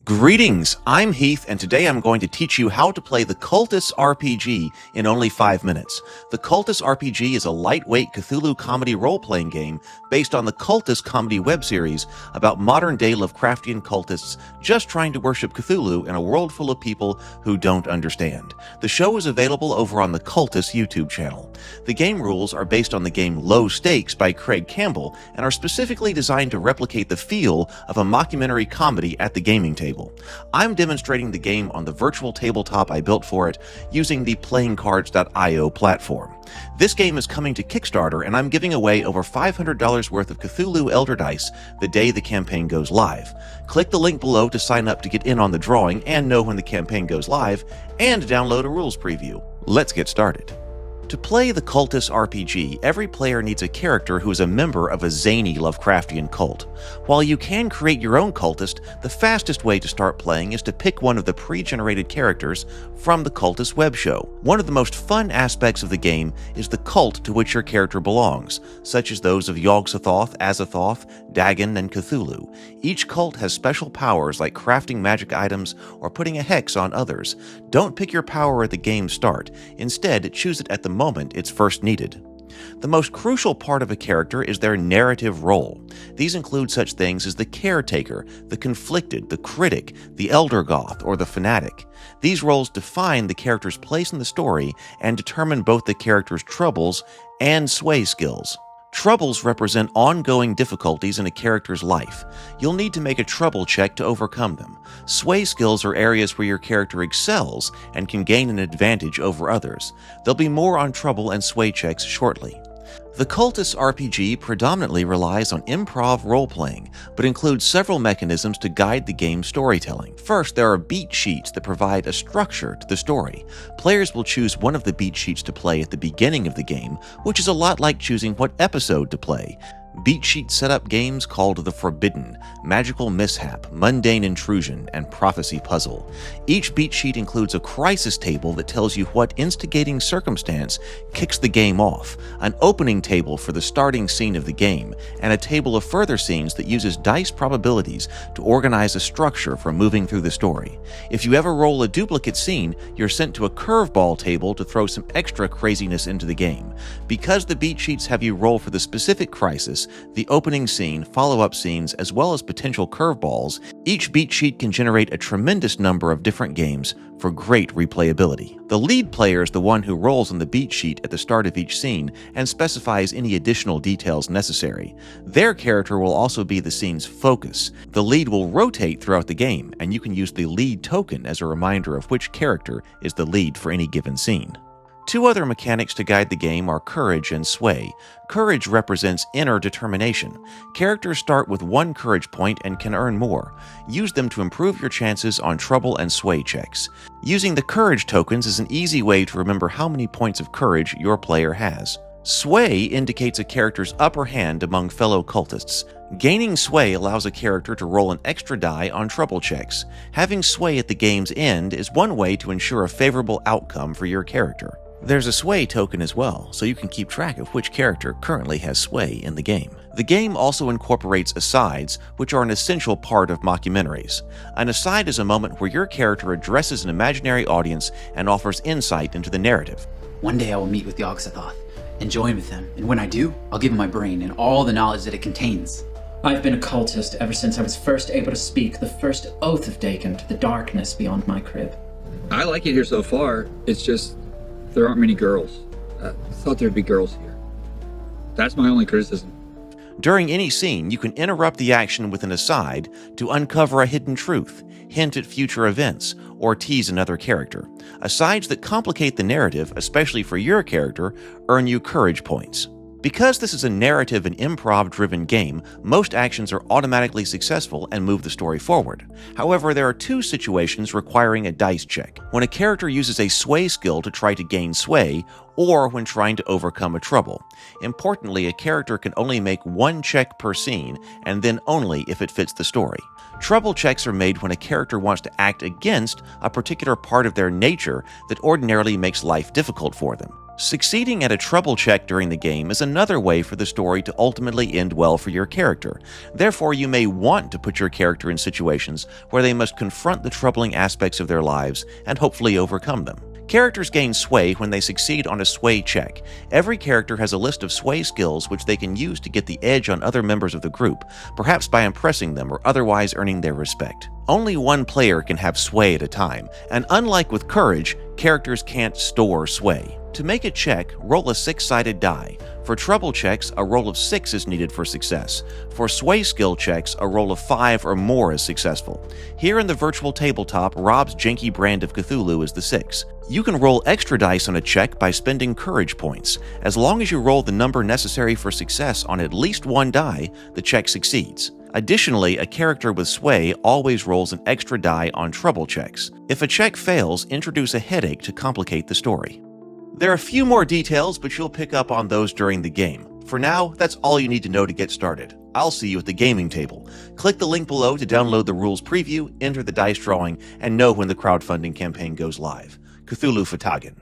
Greetings, I'm Heath, and today I'm going to teach you how to play the Cultists RPG in only 5 minutes. The Cultists RPG is a lightweight Cthulhu comedy role-playing game based on the Cultists comedy web series about modern-day Lovecraftian cultists just trying to worship Cthulhu in a world full of people who don't understand. The show is available over on the Cultists YouTube channel. The game rules are based on the game Low Stakes by Craig Campbell and are specifically designed to replicate the feel of a mockumentary comedy at the gaming table. I'm demonstrating the game on the virtual tabletop I built for it using the playingcards.io platform. This game is coming to Kickstarter, and I'm giving away over $500 worth of Cthulhu Elder Dice the day the campaign goes live. Click the link below to sign up to get in on the drawing and know when the campaign goes live, and download a rules preview. Let's get started. To play the Cultists RPG, every player needs a character who is a member of a zany Lovecraftian cult. While you can create your own cultist, the fastest way to start playing is to pick one of the pre-generated characters from the Cultists web show. One of the most fun aspects of the game is the cult to which your character belongs, such as those of Yog-Sothoth, Azathoth, Dagon, and Cthulhu. Each cult has special powers like crafting magic items or putting a hex on others. Don't pick your power at the game's start. Instead, choose it at the moment it's first needed. The most crucial part of a character is their narrative role. These include such things as the caretaker, the conflicted, the critic, the elder goth, or the fanatic. These roles define the character's place in the story and determine both the character's troubles and sway skills. Troubles represent ongoing difficulties in a character's life. You'll need to make a trouble check to overcome them. Sway skills are areas where your character excels and can gain an advantage over others. There'll be more on trouble and sway checks shortly. The Cultists RPG predominantly relies on improv role-playing, but includes several mechanisms to guide the game's storytelling. First, there are beat sheets that provide a structure to the story. Players will choose one of the beat sheets to play at the beginning of the game, which is a lot like choosing what episode to play. Beat sheets set up games called The Forbidden, Magical Mishap, Mundane Intrusion, and Prophecy Puzzle. Each beat sheet includes a crisis table that tells you what instigating circumstance kicks the game off, an opening table for the starting scene of the game, and a table of further scenes that uses dice probabilities to organize a structure for moving through the story. If you ever roll a duplicate scene, you're sent to a curveball table to throw some extra craziness into the game. Because the beat sheets have you roll for the specific crisis, the opening scene, follow-up scenes, as well as potential curveballs, each beat sheet can generate a tremendous number of different games for great replayability. The lead player is the one who rolls on the beat sheet at the start of each scene and specifies any additional details necessary. Their character will also be the scene's focus. The lead will rotate throughout the game, and you can use the lead token as a reminder of which character is the lead for any given scene. Two other mechanics to guide the game are courage and sway. Courage represents inner determination. Characters start with 1 courage point and can earn more. Use them to improve your chances on trouble and sway checks. Using the courage tokens is an easy way to remember how many points of courage your player has. Sway indicates a character's upper hand among fellow cultists. Gaining sway allows a character to roll an extra die on trouble checks. Having sway at the game's end is one way to ensure a favorable outcome for your character. There's a sway token as well, so you can keep track of which character currently has sway in the game. The game also incorporates asides, which are an essential part of mockumentaries. An aside is a moment where your character addresses an imaginary audience and offers insight into the narrative. One day I will meet with Yog-Sothoth and join with him, and when I do, I'll give him my brain and all the knowledge that it contains. I've been a cultist ever since I was first able to speak the first oath of Dagon to the darkness beyond my crib. I like it here so far. It's just there aren't many girls. I thought there'd be girls here. That's my only criticism. During any scene, you can interrupt the action with an aside to uncover a hidden truth, hint at future events, or tease another character. Asides that complicate the narrative, especially for your character, earn you courage points. Because this is a narrative and improv-driven game, most actions are automatically successful and move the story forward. However, there are 2 situations requiring a dice check: when a character uses a sway skill to try to gain sway, or when trying to overcome a trouble. Importantly, a character can only make 1 check per scene, and then only if it fits the story. Trouble checks are made when a character wants to act against a particular part of their nature that ordinarily makes life difficult for them. Succeeding at a trouble check during the game is another way for the story to ultimately end well for your character. Therefore, you may want to put your character in situations where they must confront the troubling aspects of their lives and hopefully overcome them. Characters gain sway when they succeed on a sway check. Every character has a list of sway skills which they can use to get the edge on other members of the group, perhaps by impressing them or otherwise earning their respect. Only one player can have sway at a time, and unlike with courage, characters can't store sway. To make a check, roll a 6-sided die. For trouble checks, a roll of 6 is needed for success. For sway skill checks, a roll of 5 or more is successful. Here in the virtual tabletop, Rob's janky brand of Cthulhu is the 6. You can roll extra dice on a check by spending courage points. As long as you roll the number necessary for success on at least one die, the check succeeds. Additionally, a character with sway always rolls an extra die on trouble checks. If a check fails, introduce a headache to complicate the story. There are a few more details, but you'll pick up on those during the game. For now, that's all you need to know to get started. I'll see you at the gaming table. Click the link below to download the rules preview, enter the dice drawing, and know when the crowdfunding campaign goes live. Cthulhu Fatagan.